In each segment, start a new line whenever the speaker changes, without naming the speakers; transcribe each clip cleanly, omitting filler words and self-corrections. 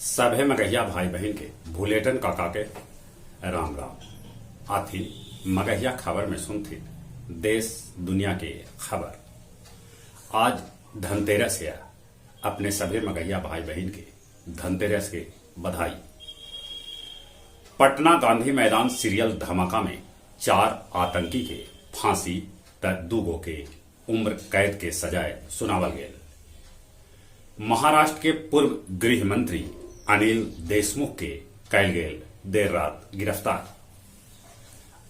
सभे मगहिया भाई बहन के भूलेटन काका के राम राम। आथी मगहिया खबर में सुनथी देश दुनिया के खबर। आज धनतेरस है। अपने सभी मगहिया भाई बहन के धनतेरस के बधाई। पटना गांधी मैदान सीरियल धमाका में 4 आतंकी के फांसी त 2 गो के उम्र कैद के सजाए सुनावल गेल। महाराष्ट्र के पूर्व गृह मंत्री अनिल देशमुख के कैल गेल देर रात गिरफ्तार।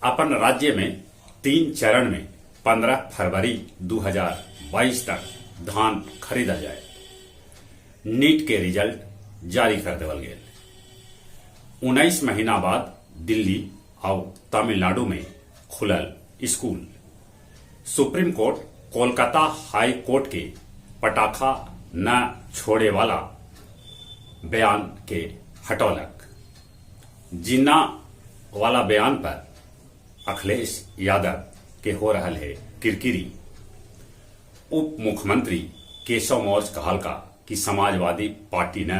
अपन राज्य में 3 चरण में 15 फरवरी 2022 तक धान खरीदा जाए। नीट के रिजल्ट जारी कर देवल गेल। 19 महीना बाद दिल्ली और तमिलनाडु में खुलल स्कूल। सुप्रीम कोर्ट कोलकाता हाई कोर्ट के पटाखा न छोड़े वाला बयान के हटौलक। जिन्ना वाला बयान पर अखिलेश यादव के हो रहल है किरकिरी। उप मुख्यमंत्री केशव मौर्य कहलका कि समाजवादी पार्टी न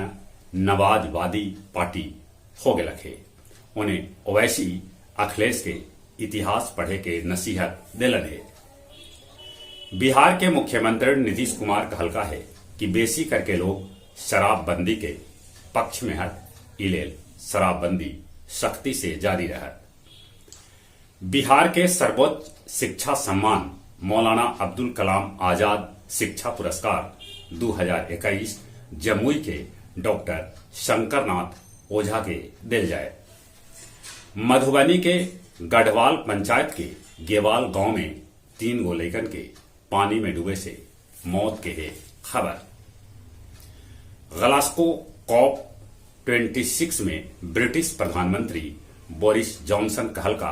नवाजवादी पार्टी हो गलक है। उन्हें ओवैसी अखिलेश के इतिहास पढ़े के नसीहत दिलन है। बिहार के मुख्यमंत्री नीतीश कुमार कहलका है कि बेसी करके लोग शराबबंदी के पक्ष में है। इलेल शराबबंदी सख्ती से जारी रहा। बिहार के सर्वोच्च शिक्षा सम्मान मौलाना अब्दुल कलाम आजाद शिक्षा पुरस्कार 2021 जमुई के डॉक्टर शंकरनाथ ओझा के दिल जाए। मधुबनी के गढ़वाल पंचायत के गेवाल गांव में 3 गो लड़कन के पानी में डूबे से मौत के है खबर। ग्लासगो कॉप 26 में ब्रिटिश प्रधानमंत्री बोरिस जॉनसन कहलका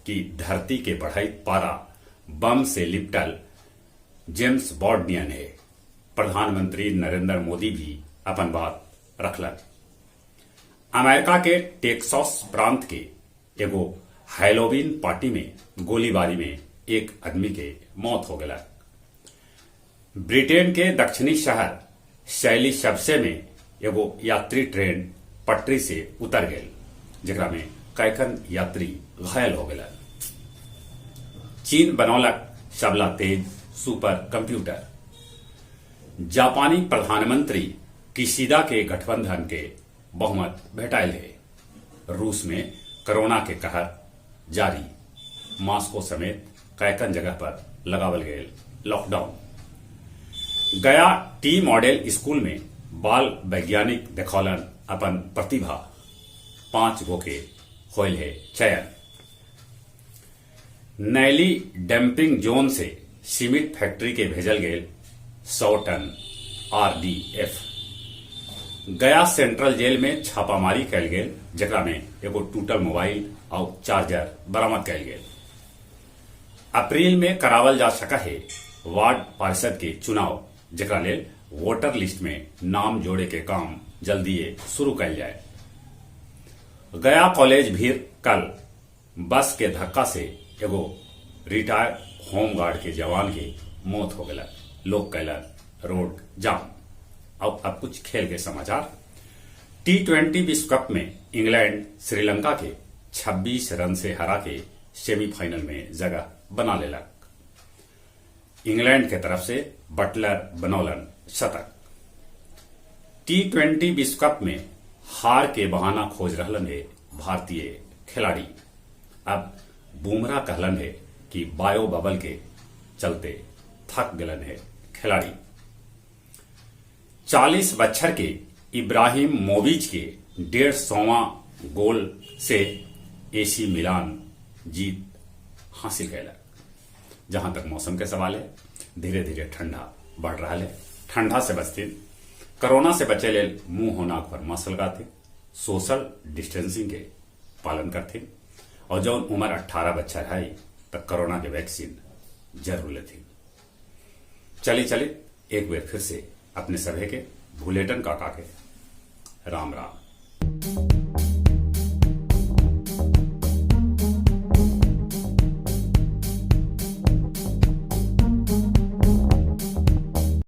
कि धरती के बढ़ई पारा बम से लिपटल जेम्स बॉन्ड नियन है। प्रधानमंत्री नरेंद्र मोदी भी अपन बात रखलन। अमेरिका के टेक्सास प्रांत के एगो हैलोवीन पार्टी में गोलीबारी में एक आदमी के मौत हो गया। ब्रिटेन के दक्षिणी शहर शैली शब्से में एगो यात्री ट्रेन पटरी से उतर गई, जेकरा में कैकन यात्री घायल हो गया। चीन बनौलक सबला तेज सुपर कंप्यूटर। जापानी प्रधानमंत्री किशिदा के गठबंधन के बहुमत भेटाइल है। रूस में कोरोना के कहर जारी। मॉस्को समेत कैकन जगह पर लगावल गए लॉकडाउन। गया टी मॉडल स्कूल में बाल वैज्ञानिक देखौलन अपन प्रतिभा। 5 गो के होल है चयन। नैली डंपिंग जोन से सीमेंट फैक्ट्री के भेजल गए 100 टन RDF। गया सेंट्रल जेल में छापामारी कैल गेल, जकरा में एगो टूटल मोबाइल और चार्जर बरामद कैल गेल। अप्रैल में करावल जा सका है वार्ड पार्षद के चुनाव, जकरा लेल वोटर लिस्ट में नाम जोड़े के काम जल्दी शुरू कैल जाए। गया कॉलेज भी कल बस के धक्का से एगो रिटायर्ड होमगार्ड के जवान के मौत हो गया। लोग कैलन रोड जाम। अब कुछ खेल के समाचार। T20 विश्व कप में इंग्लैंड श्रीलंका के 26 रन से हरा के सेमीफाइनल में जगह बना लेलक। इंग्लैंड के तरफ से बटलर बनौलन शतक। T20 विश्व कप में हार के बहाना खोज रहलन है भारतीय खिलाड़ी। अब बुमराह कहलन है कि बायो बबल के चलते थक गलन है खिलाड़ी। 40 बच्चर के इब्राहिम मोविच के 150वां गोल से AC मिलान जीत हासिल कैलक। जहां तक मौसम के सवाल है, धीरे धीरे ठंडा बढ़ रहा है। ठंडा से बचते कोरोना से बचे ले मुंह होना पर मास्क लगाते, सोशल डिस्टेंसिंग के पालन करते और जौन उम्र 18 बच्चा है तक कोरोना के वैक्सीन जरूर लेते। चली एक बार फिर से अपने सभी के भूलेटन काका के राम राम।